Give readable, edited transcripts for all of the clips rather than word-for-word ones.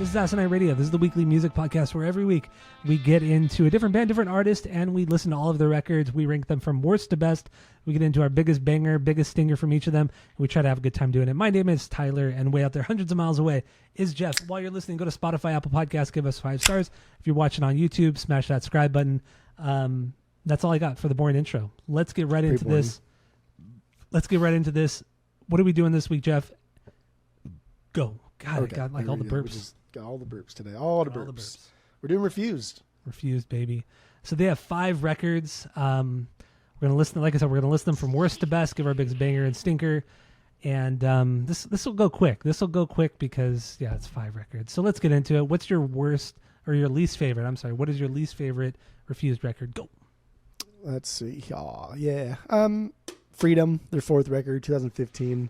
This is Asinine Radio. This is the weekly music podcast where every week we get into a different band, different artist, and we listen to all of their records. We rank them from worst to best. We get into our biggest banger, biggest stinger from each of them, and we try to have a good time doing it. My name is Tyler, and way out there, hundreds of miles away, is Jeff. While you're listening, go to Spotify, Apple Podcasts, give us 5 stars. If you're watching on YouTube, smash that subscribe button. That's all I got for the boring intro. Let's get right into this. What are we doing this week, Jeff? Go. God, okay. I got like all the burps. We just got all the burps today. All the burps. We're doing Refused. Refused, baby. So they have 5 records. We're gonna listen. Like I said, we're gonna list them from worst to best. Give our biggest banger and stinker. And this will go quick. This will go quick because it's 5 records. So let's get into it. What's your worst or your least favorite? I'm sorry. What is your least favorite Refused record? Go. Let's see. Freedom, their 4th record, 2015.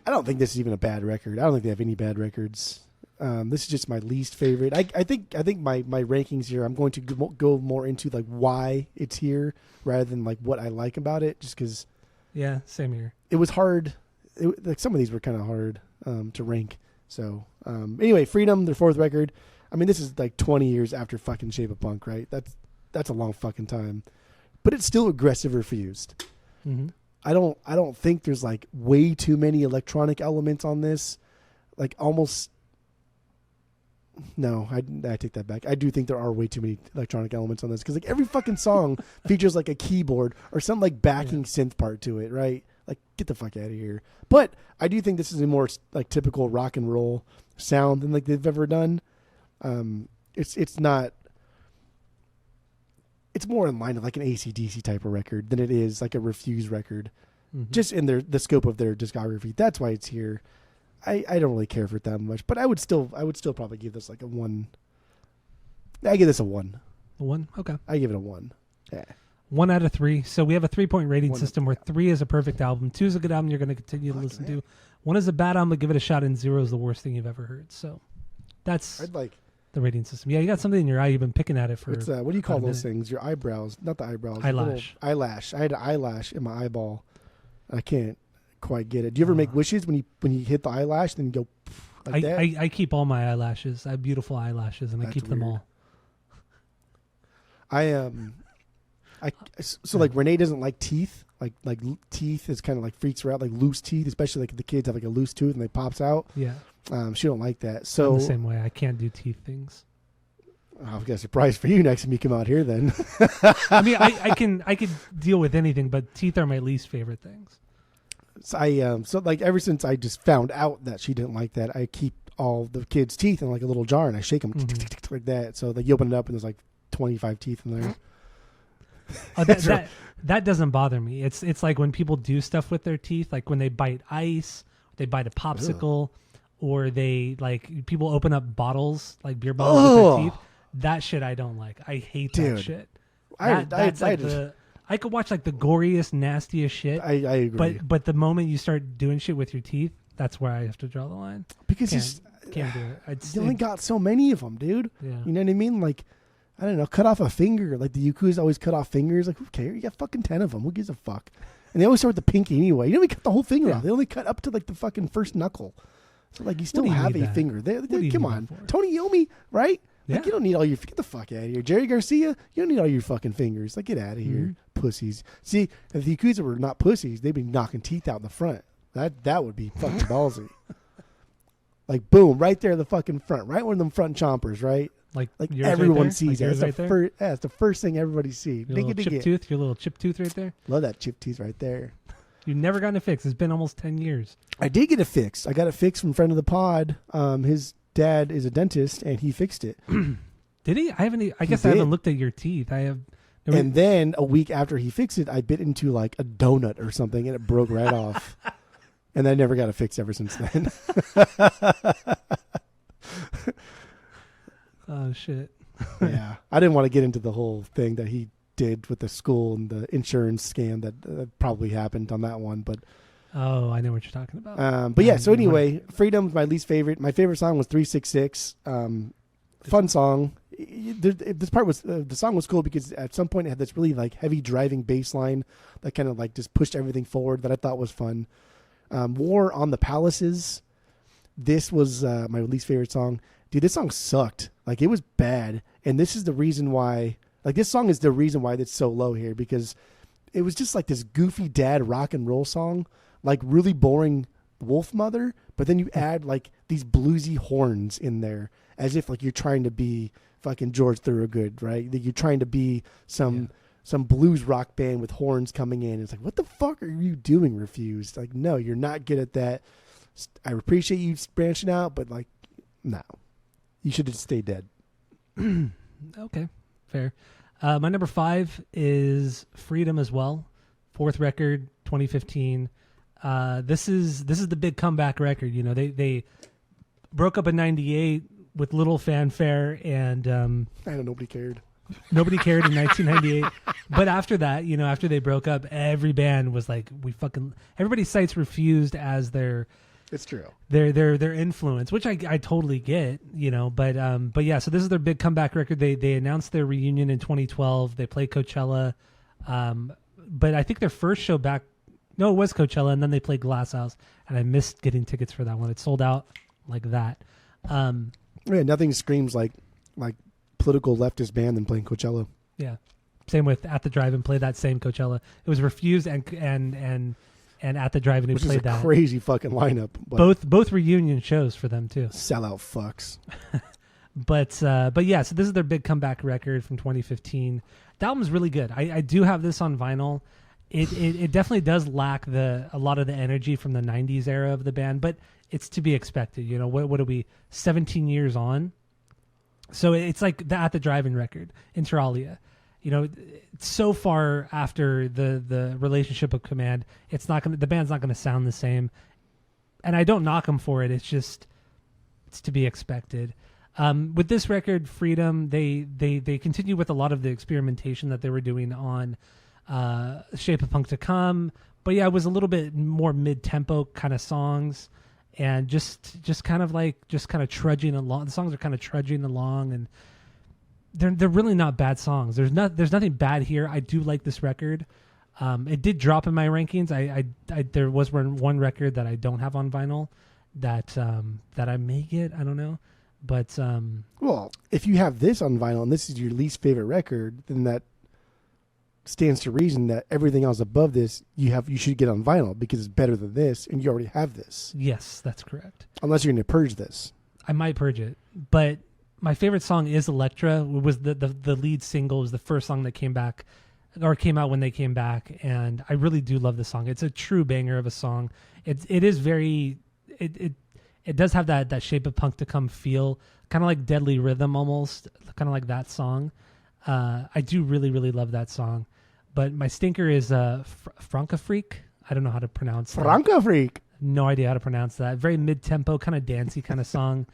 I don't think this is even a bad record. I don't think they have any bad records. This is just my least favorite. I think my rankings here, I'm going to go more into like why it's here rather than like what I like about it, just because. Yeah, same here. It was hard. Like some of these were kind of hard to rank. So anyway, Freedom, their 4th record. I mean, this is like 20 years after fucking Shape of Punk, right? That's a long fucking time, but it's still aggressive Refused. Mm-hmm. I don't think there's like way too many electronic elements on this. Like almost. No, I take that back. I do think there are way too many electronic elements on this because like every fucking song features like a keyboard or some like backing synth part to it, right? Like get the fuck out of here. But I do think this is a more like typical rock and roll sound than like they've ever done. It's not. It's more in line with like an AC/DC type of record than it is like a Refused record, just in the scope of their discography. That's why it's here. I don't really care for it that much, but I would still probably give this like a 1. I give this a 1. A 1? Okay. I give it a 1. Yeah. 1 out of 3. So we have a 3-point rating system where 3 is a perfect album, 2 is a good album you're going to continue to listen to. 1 is a bad album, but give it a shot, and 0 is the worst thing you've ever heard. So that's the rating system. Yeah, you got something in your eye. You've been picking at it for. What do you call those things? Your eyebrows, not the eyebrows. Eyelash. I had an eyelash in my eyeball. I can't quite get it. Do you ever make wishes when you hit the eyelash, then you go like that? I keep all my eyelashes. I have beautiful eyelashes, and I keep them all. So like Renee doesn't like teeth. Like teeth is kind of like freaks her out. Like loose teeth, especially like the kids have like a loose tooth and they pops out. Yeah. She don't like that. So I'm the same way. I can't do teeth things. I've got a surprise for you next time you come out here. Then. I mean, I can deal with anything, but teeth are my least favorite things. So so like ever since I just found out that she didn't like that, I keep all the kids' teeth in like a little jar and I shake them like that. So like you open it up and there's like 25 teeth in there. That doesn't bother me. It's like when people do stuff with their teeth, like when they bite ice, they bite a popsicle, or they like people open up bottles like beer bottles with their teeth. That shit I don't like. I hate that shit. I could watch like the goriest, nastiest shit. I agree. But the moment you start doing shit with your teeth, that's where I have to draw the line. Because can't do it. You only got so many of them, dude. Yeah. You know what I mean? Like, I don't know, cut off a finger. Like the Yakuza always cut off fingers. Like, who cares? You got fucking 10 of them. Who gives a fuck? And they always start with the pinky anyway. You don't even cut the whole finger off. They only cut up to like the fucking first knuckle. So like you still have a finger. Come on. Tony Iommi, right? Like you don't need all your. Get the fuck out of here. Jerry Garcia, you don't need all your fucking fingers. Like get out of here, pussies. See, if the Yakuza were not pussies, they'd be knocking teeth out in the front. That would be fucking ballsy. Like boom, right there in the fucking front, right one of them front chompers, right? Like everyone right sees that. It's the first thing everybody sees. Your little chip tooth right there. Love that chip tooth right there. You've never gotten it fixed. It's been almost 10 years. I did get it fixed. I got it fixed from a friend of the pod. His dad is a dentist, and he fixed it. Did he? I haven't looked at your teeth. I have. And then a week after he fixed it, I bit into like a donut or something, and it broke right off. And I never got it fixed ever since then. Oh shit! Yeah, I didn't want to get into the whole thing that he did with the school and the insurance scam that probably happened on that one, but. Oh, I know what you're talking about. But yeah, so anyway, Freedom's my least favorite. My favorite song was 366. Fun song. This part was the song was cool because at some point it had this really like heavy driving bass line that kind of like just pushed everything forward that I thought was fun. War on the Palaces. this was my least favorite song. Dude, this song sucked. Like, it was bad. And this is the reason why, like, this song is the reason why it's so low here, because it was just like this goofy dad rock and roll song, like really boring Wolf Mother, but then you add like these bluesy horns in there as if like you're trying to be fucking George Thorogood, right? That you're trying to be some blues rock band with horns coming in. It's like, what the fuck are you doing, Refused? Like, no, you're not good at that. I appreciate you branching out, but like, no. You should have stayed dead. Okay, fair. My number 5 is Freedom as well. 4th record, 2015. This is the big comeback record. You know, they broke up in '98 with little fanfare, and I know nobody cared. Nobody cared in 1998. But after that, you know, after they broke up, every band was like, everybody cites Refused as their. It's true. Their influence, which I totally get, you know, but yeah, so this is their big comeback record. They announced their reunion in 2012. They played Coachella, but I think their first show back, no, it was Coachella, and then they played Glass House, and I missed getting tickets for that one. It sold out like that. Yeah, nothing screams like political leftist band than playing Coachella. Yeah, same with At the Drive-In. Played that same Coachella. It was Refused and At the Drive-In who Which played is a that. Crazy fucking lineup. But Both reunion shows for them too. Sellout fucks. But yeah, so this is their big comeback record from 2015. The album's really good. I do have this on vinyl. It definitely does lack a lot of the energy from the 90s era of the band, but it's to be expected. You know, what are we, 17 years on? So it's like the At the Drive-In record, Inter Alia. You know, so far after the relationship of Command, the band's not gonna sound the same, and I don't knock them for it. It's to be expected. With this record, Freedom, they continue with a lot of the experimentation that they were doing on Shape of Punk to Come, but yeah, it was a little bit more mid-tempo kind of songs, and just kind of trudging along. The songs are kind of trudging along, and they're really not bad songs. There's nothing bad here. I do like this record. It did drop in my rankings. I there was one record that I don't have on vinyl that I may get. I don't know, but well, if you have this on vinyl and this is your least favorite record, then that stands to reason that everything else above this you should get on vinyl because it's better than this, and you already have this. Yes, that's correct. Unless you're going to purge this, I might purge it, but. My favorite song is Electra. It was the lead single. It was the first song that came out when they came back, and I really do love this song. It's a true banger of a song. It does have that Shape of Punk to Come feel, kind of like Deadly Rhythm almost, kind of like that song. I do really, really love that song. But my stinker is Franca Freak. I don't know how to pronounce that. Franca Freak. No idea how to pronounce that. Very mid-tempo, kind of dancey kind of song.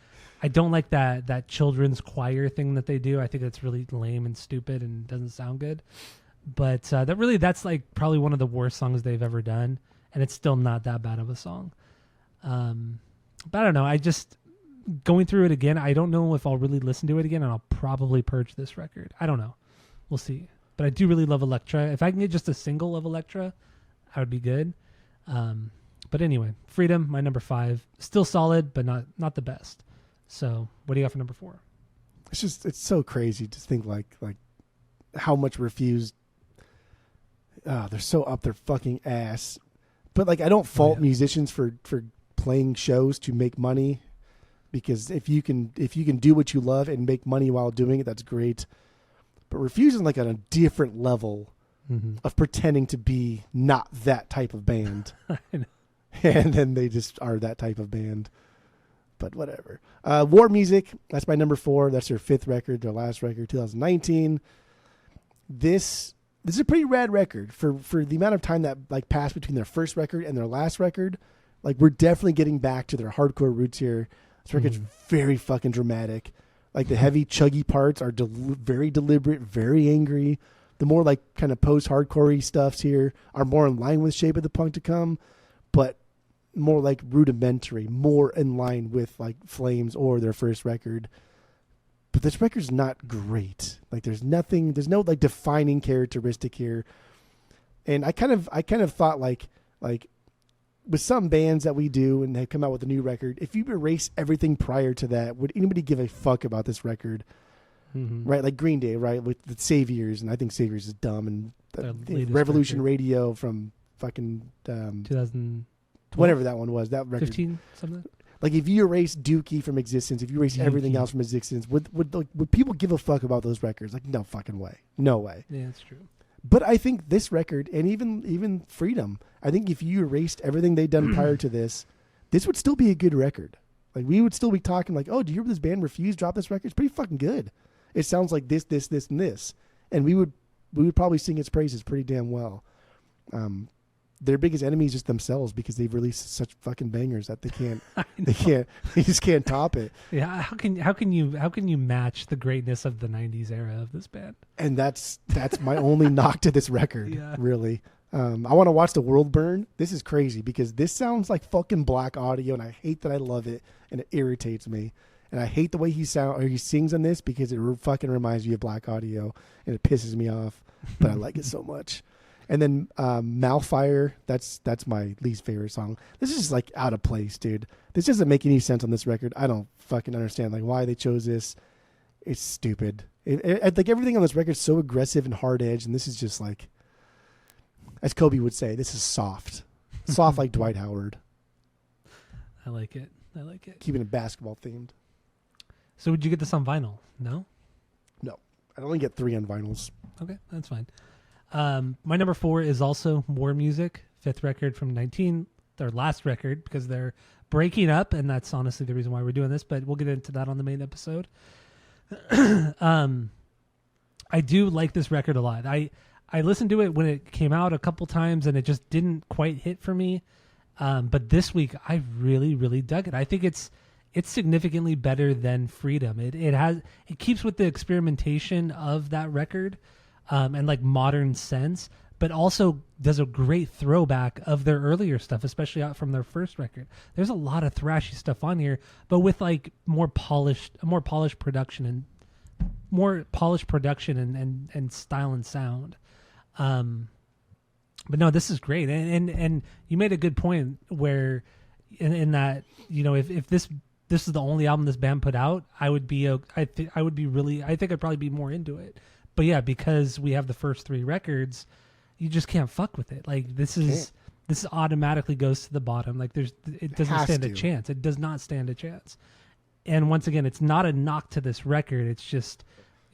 I don't like that children's choir thing that they do. I think it's really lame and stupid and doesn't sound good. But that's like probably one of the worst songs they've ever done, and it's still not that bad of a song. But I don't know. I just going through it again. I don't know if I'll really listen to it again, and I'll probably purge this record. I don't know. We'll see. But I do really love Electra. If I can get just a single of Electra, I would be good. But anyway, Freedom, my number 5, still solid, but not the best. So, what do you got for number 4? It's so crazy to think like how much Refused. They're so up their fucking ass. But like, I don't fault musicians for playing shows to make money, because if you can do what you love and make money while doing it, that's great. But Refused is like on a different level of pretending to be not that type of band, and then they just are that type of band. But whatever. War Music, that's my number 4. That's their 5th record, their last record, 2019. This is a pretty rad record for the amount of time that like passed between their first record and their last record. Like, we're definitely getting back to their hardcore roots here. This record's very fucking dramatic. Like, the heavy chuggy parts are very deliberate, very angry. The more like kind of post-hardcore-y stuffs here are more in line with Shape of the Punk to Come, but more like rudimentary, more in line with like Flames or their first record. But this record's not great. Like, there's no like defining characteristic here. And I kind of thought like with some bands that we do and they come out with a new record, if you erase everything prior to that, would anybody give a fuck about this record? Mm-hmm. Right, like Green Day, right, with the Saviors, and I think Saviors is dumb, and Their Revolution record. Radio from fucking 2015, whatever that one was, that record. something. Like if you erase Dookie from existence, if you erase everything else from existence, would people give a fuck about those records? Like, no fucking way, no way. Yeah, that's true. But I think this record, and even Freedom, I think if you erased everything they'd done prior to this would still be a good record. Like we would still be talking like, oh, do you hear this band Refuse dropped this record? It's pretty fucking good. It sounds like this, and this, and we would probably sing its praises pretty damn well. Their biggest enemy is just themselves because they've released such fucking bangers that they just can't top it. Yeah, how can you match the greatness of the 90s era of this band? And that's my only knock to this record, Yeah. really. I want to watch the world burn. This is crazy because this sounds like fucking Black Audio, and I hate that I love it, and it irritates me. And I hate the way he sings on this because it fucking reminds me of Black Audio, and it pisses me off. But I like it so much. And then Malfire, that's my least favorite song. This is just like out of place, dude. This doesn't make any sense on this record. I don't fucking understand like why they chose this. It's stupid. Like everything on this record is so aggressive and hard edged, and this is just like, as Kobe would say, this is soft. Soft like Dwight Howard. I like it. Keeping it basketball themed. So would you get this on vinyl? No? No. I'd only get 3 on vinyls. Okay, that's fine. My number 4 is also War Music, 5th record from 19, their last record, because they're breaking up, and that's honestly the reason why we're doing this, but we'll get into that on the main episode. I do like this record a lot. I listened to it when it came out a couple times, and it just didn't quite hit for me. But this week, I really, really dug it. I think it's significantly better than Freedom. It keeps with the experimentation of that record, and like modern sense, but also does a great throwback of their earlier stuff, especially out from their first record. There's a lot of thrashy stuff on here, but with like more polished production and style and sound. But no, this is great. And you made a good point where in that, you know, if this is the only album this band put out, I think I'd probably be more into it. But yeah, because we have the first 3 records, you just can't fuck with it. Like this automatically goes to the bottom. Like it doesn't stand a chance. It does not stand a chance. And once again, it's not a knock to this record. It's just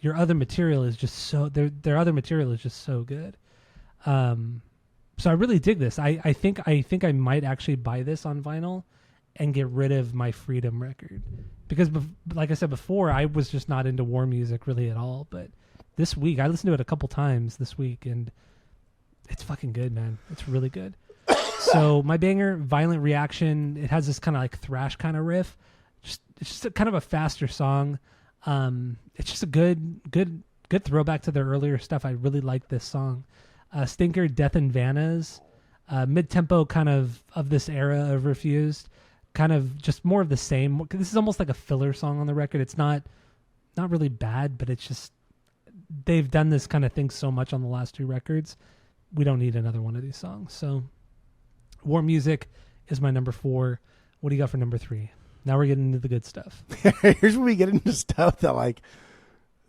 your other material is just so their other material is just so good. So I really dig this. I think I might actually buy this on vinyl and get rid of my Freedom record, because like I said before, I was just not into War Music really at all. But this week I listened to it a couple times this week, and it's fucking good, man. It's really good. So my banger, Violent Reaction, it has this kind of like thrash kind of riff. It's just a kind of a faster song. It's just a good throwback to their earlier stuff. I really like this song. Stinker, Death and Vannas, mid-tempo kind of this era of Refused, kind of just more of the same. This is almost like a filler song on the record. It's not really bad, but it's just they've done this kind of thing so much on the last 2 records. We don't need another one of these songs. So War Music is my number 4. What do you got for number 3? Now we're getting into the good stuff. Here's where we get into stuff that like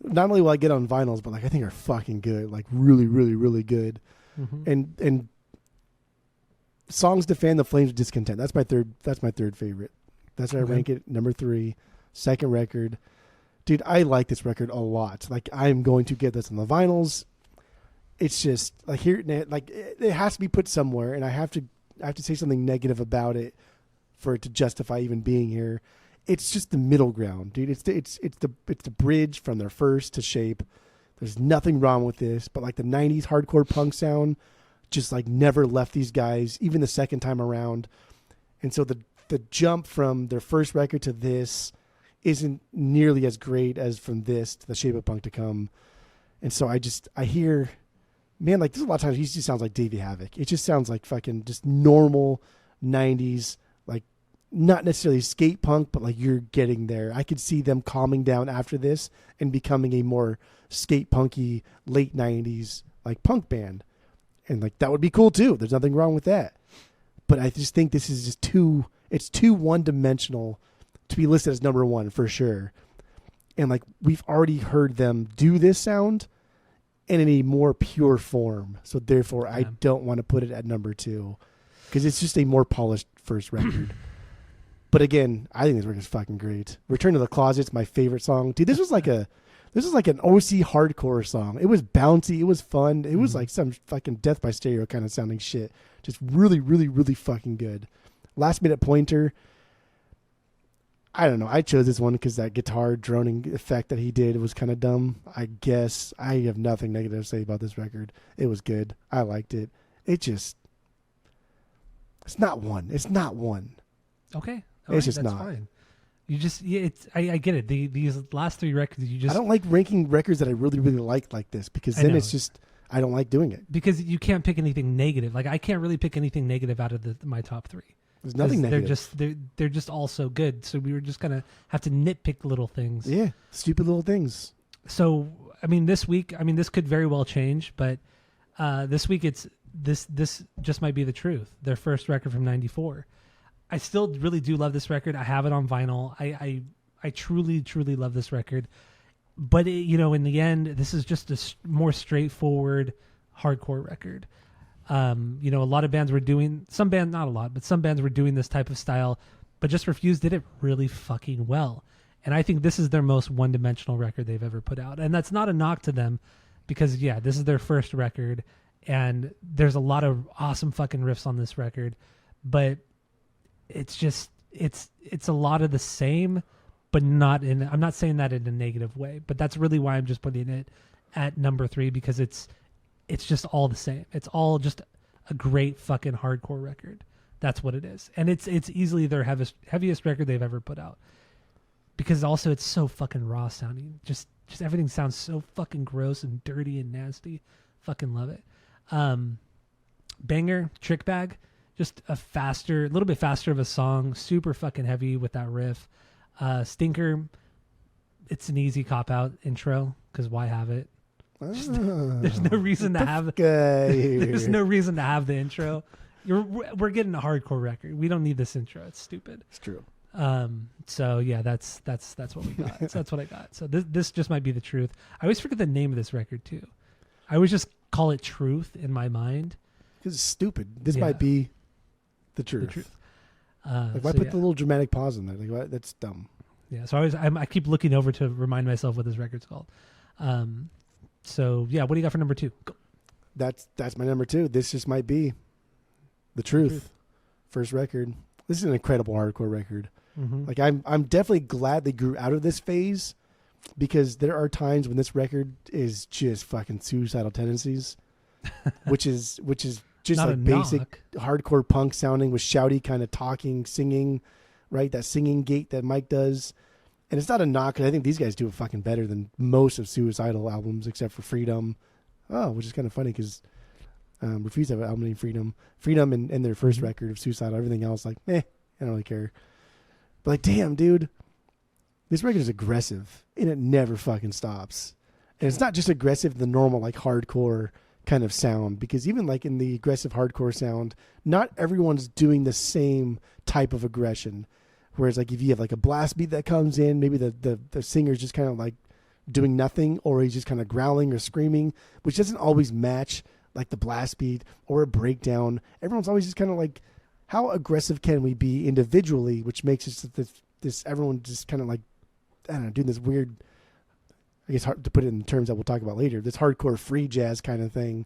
not only will I get on vinyls, but like I think are fucking good, like really, really, really good. Mm-hmm. And songs to fan the flames of discontent. That's my third favorite. That's where I rank it. Number 3, second record. Dude, I like this record a lot. Like I'm going to get this on the vinyls. It's just like here, like it has to be put somewhere, and I have to say something negative about it for it to justify even being here. It's just the middle ground, dude. It's the bridge from their first to Shape. There's nothing wrong with this, but like the 90s hardcore punk sound just like never left these guys, even the second time around. And so the jump from their first record to this isn't nearly as great as from this to the Shape of Punk to Come. And so I hear, man, like there's a lot of times he just sounds like Davey Havoc. It just sounds like fucking just normal 90s, like not necessarily skate punk, but like you're getting there. I could see them calming down after this and becoming a more skate punky late 90s like punk band. And like that would be cool too. There's nothing wrong with that. But I just think this is just it's too one-dimensional to be listed as number one for sure. And like we've already heard them do this sound in a more pure form. So therefore I don't want to put it at number two because it's just a more polished first record. But again, I think this record is fucking great. Return to the Closet's my favorite song. Dude, this was like an OC hardcore song. It was bouncy. It was fun. It was like some fucking Death by Stereo kind of sounding shit. Just really, really, really fucking good. Last Minute Pointer. I don't know. I chose this one because that guitar droning effect that he did was kind of dumb. I guess I have nothing negative to say about this record. It was good. I liked it. It's not one. It's not one. Okay. It's just that's not. Fine. You just, I get it. These last three records, I don't like ranking records that I really, really like this because then it's just, I don't like doing it. Because you can't pick anything negative. Like I can't really pick anything negative out of my top three. There's nothing negative. They're just all so good. So we were just gonna have to nitpick little things. Yeah, stupid little things. So I mean, this week, this could very well change, but this week it's this just might be the truth. Their first record from '94. I still really do love this record. I have it on vinyl. I truly love this record. But in the end, this is just a more straightforward hardcore record. A lot of bands were doing, some bands, not a lot, but some bands were doing this type of style, but Just Refuse did it really fucking well. And I think this is their most one-dimensional record they've ever put out. And that's not a knock to them because, this is their first record and there's a lot of awesome fucking riffs on this record, but it's just, it's a lot of the same, but I'm not saying that in a negative way, but that's really why I'm just putting it at number 3 because it's just all the same. It's all just a great fucking hardcore record. That's what it is. And it's easily their heaviest record they've ever put out. Because also it's so fucking raw sounding. Just everything sounds so fucking gross and dirty and nasty. Fucking love it. Banger, Trick Bag, just a little bit faster of a song. Super fucking heavy with that riff. Stinker, it's an easy cop-out intro because why have it? There's no reason to have. There's no reason to have the intro. We're getting a hardcore record. We don't need this intro. It's stupid. It's true. So yeah, that's what we got. So that's what I got. So this just might be the truth. I always forget the name of this record too. I always just call it Truth in my mind. Because it's stupid. This might be the truth. The truth. Why put the little dramatic pause in there? Like, what? That's dumb. Yeah. So I keep looking over to remind myself what this record's called. So yeah, what do you got for number 2? Go. That's my number 2. This just might be the truth. First record. This is an incredible hardcore record. Mm-hmm. Like I'm definitely glad they grew out of this phase because there are times when this record is just fucking suicidal tendencies, which is just not like basic hardcore punk sounding with shouty kind of talking, singing, right? That singing gait that Mike does. And it's not a knock, because I think these guys do it fucking better than most of Suicidal albums, except for Freedom. Oh, which is kind of funny, because Refuse to have an album named Freedom. Freedom and their first record of Suicidal. Everything else, like, I don't really care. But like, damn, dude, this record is aggressive, and it never fucking stops. And it's not just aggressive, the normal, like, hardcore kind of sound, because even, like, in the aggressive hardcore sound, not everyone's doing the same type of aggression. Whereas, like, if you have, like, a blast beat that comes in, maybe the singer's just kind of, like, doing nothing, or he's just kind of growling or screaming, which doesn't always match, like, the blast beat or a breakdown. Everyone's always just kind of, like, how aggressive can we be individually, which makes it this everyone just kind of, like, I don't know, doing this weird, I guess hard to put it in terms that we'll talk about later, this hardcore free jazz kind of thing.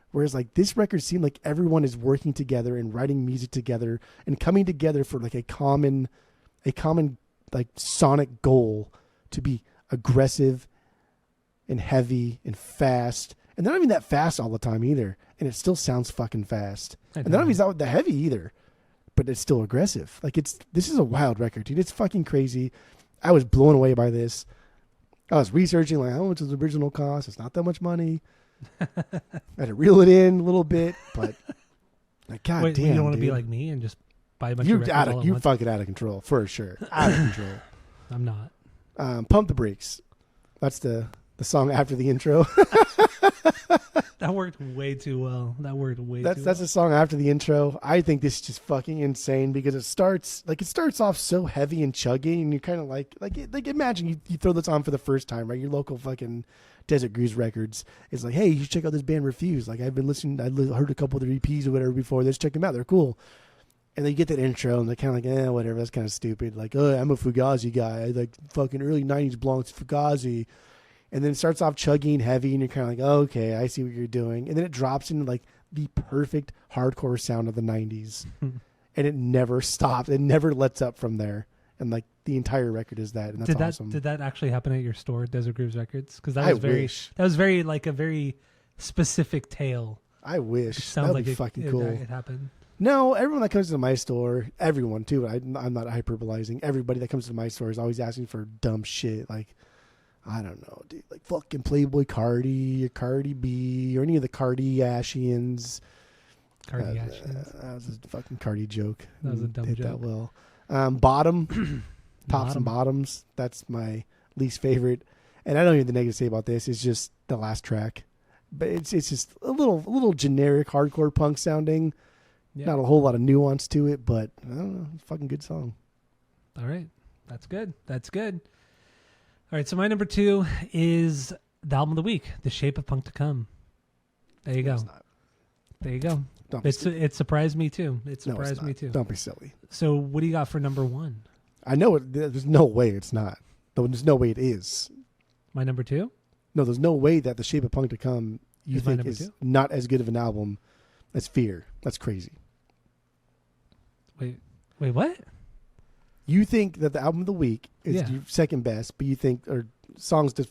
Whereas, like, this record seemed like everyone is working together and writing music together and coming together for, like, a common like sonic goal to be aggressive and heavy and fast. And they're not even that fast all the time either. And it still sounds fucking fast. And they're not even that heavy either, but it's still aggressive. Like, this is a wild record, dude. It's fucking crazy. I was blown away by this. I was researching, like, how much is the original cost? It's not that much money. I had to reel it in a little bit, but like, God damn, you don't want to dude. be like me and just buy a bunch of records You're fucking out of control, for sure. Out of control. I'm not. Pump the Brakes. That's the song after the intro. That worked way too well. That's a song after the intro. I think this is just fucking insane because it starts off so heavy and chuggy, and you're kind of like imagine you throw this on for the first time, right? Your local fucking Desert Grooves Records is like, hey, you should check out this band Refuse. Like I've been listening, heard a couple of their EPs or whatever before. Let's check them out. They're cool. And then you get that intro, and they're kind of like, whatever. That's kind of stupid. Like, oh, I'm a Fugazi guy. I like fucking early '90s belongs to Fugazi. And then it starts off chugging heavy, and you're kind of like, oh, okay, I see what you're doing. And then it drops into like the perfect hardcore sound of the 90s. And it never stops. It never lets up from there. And like the entire record is that. And that's awesome. Did that actually happen at your store, Desert Grooves Records? Because that was very like a very specific tale. I wish. That would be fucking cool. It happened. No, everyone that comes to my store, everyone too, I'm not hyperbolizing. Everybody that comes to my store is always asking for dumb shit. Like, I don't know, dude. Like fucking Playboy Cardi or Cardi B or any of the Kardashians. Kardashians. That was a fucking Cardi joke. That was a dumb joke. That well. Bottom. Tops and bottoms. That's my least favorite. And I don't even have the negative to say about this. It's just the last track. But it's just a little generic hardcore punk sounding. Yeah. Not a whole lot of nuance to it, but I don't know. It's a fucking good song. All right. That's good. All right. So my number 2 is the album of the week, The Shape of Punk to Come. There you go. There you go. It surprised me too. Don't be silly. So what do you got for number 1? I know it. There's no way it's not. There's no way it is. My number 2? No, there's no way that The Shape of Punk to Come you think is 2? Not as good of an album as Fear. That's crazy. Wait, what? You think that the album of the week is your second best, but you think songs to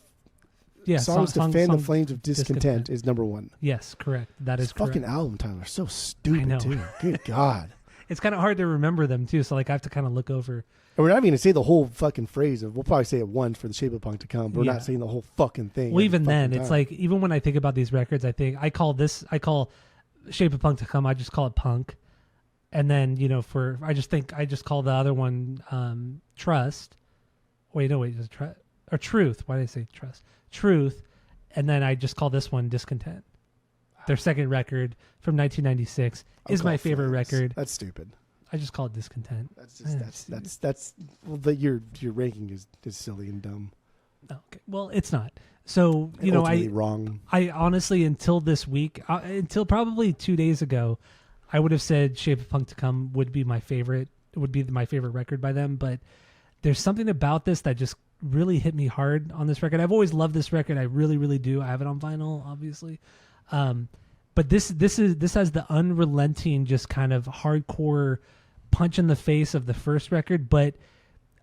fan the flames of discontent is number 1. Yes, correct. That is correct. Fucking album title are so stupid too. Good God. It's kind of hard to remember them too, so like I have to kind of look over. And we're not even going to say the whole fucking phrase we'll probably say it once for The Shape of Punk to Come, but we're not saying the whole fucking thing. Well, even then, it's like, even when I think about these records, I call Shape of Punk to Come, I just call it punk. And then, I just call the other one Trust. Wait, is it Trust? Or Truth. Why did I say Trust? Truth. And then I just call this one Discontent. Their second record from 1996 is my favorite record. That's stupid. I just call it Discontent. Your ranking is silly and dumb. Okay. Well, it's not. So, wrong. I honestly, until this week, until probably 2 days ago, I would have said Shape of Punk to Come would be my favorite. It would be my favorite record by them. But there's something about this that just really hit me hard on this record. I've always loved this record. I really, really do. I have it on vinyl, obviously. But this has the unrelenting, just kind of hardcore punch in the face of the first record, but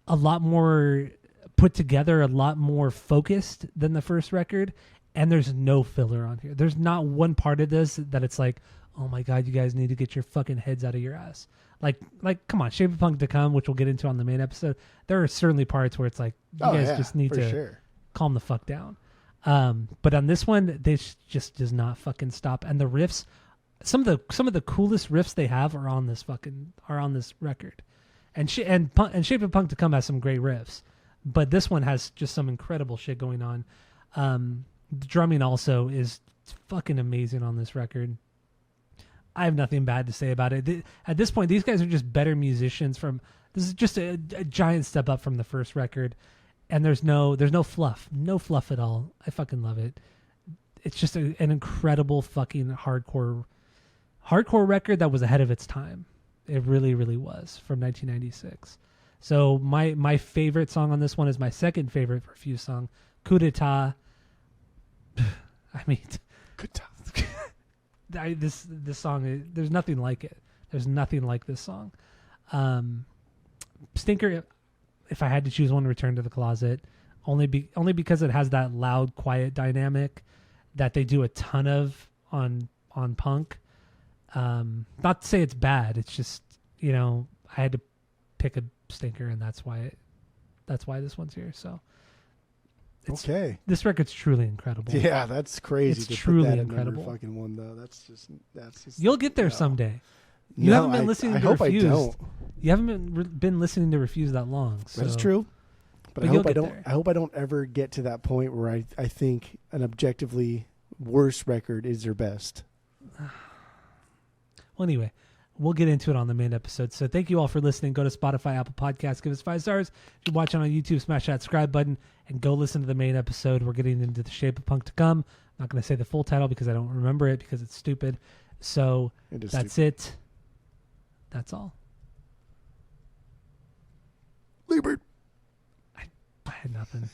a lot more put together, a lot more focused than the first record. And there's no filler on here. There's not one part of this that it's like, oh my God, you guys need to get your fucking heads out of your ass. Like, come on, Shape of Punk to Come, which we'll get into on the main episode. There are certainly parts where it's like, you guys just need to calm the fuck down. But on this one, this just does not fucking stop. And the riffs, some of the coolest riffs they have are on this record. And Shape of Punk to Come has some great riffs, but this one has just some incredible shit going on. The drumming also is fucking amazing on this record. I have nothing bad to say about it. At this point, these guys are just better musicians. This is just a giant step up from the first record, and there's no fluff at all. I fucking love it. It's just an incredible fucking hardcore record that was ahead of its time. It really, really was, from 1996. So my favorite song on this one is my second favorite Refuse song, Coup d'etat. I mean, this song, there's nothing like it. There's nothing like this song. Stinker, if I had to choose one, Return to the Closet, only because it has that loud, quiet dynamic that they do a ton of on punk. Not to say it's bad. It's just, I had to pick a stinker, and that's why this one's here. So. Okay. This record's truly incredible. Yeah, that's crazy. It's truly incredible. Fucking one though. That's just. You'll get there someday. You haven't been listening to Refuse. I don't. You haven't been listening to Refuse that long. So. That's true. But I hope I don't ever get to that point where I think an objectively worst record is their best. Well, anyway, we'll get into it on the main episode. So thank you all for listening. Go to Spotify, Apple Podcasts, give us 5 stars. If you're watching on YouTube, smash that subscribe button and go listen to the main episode. We're getting into The Shape of Punk to come. I'm not going to say the full title because I don't remember it because it's stupid. So that's it. That's all. Liebert. I had nothing.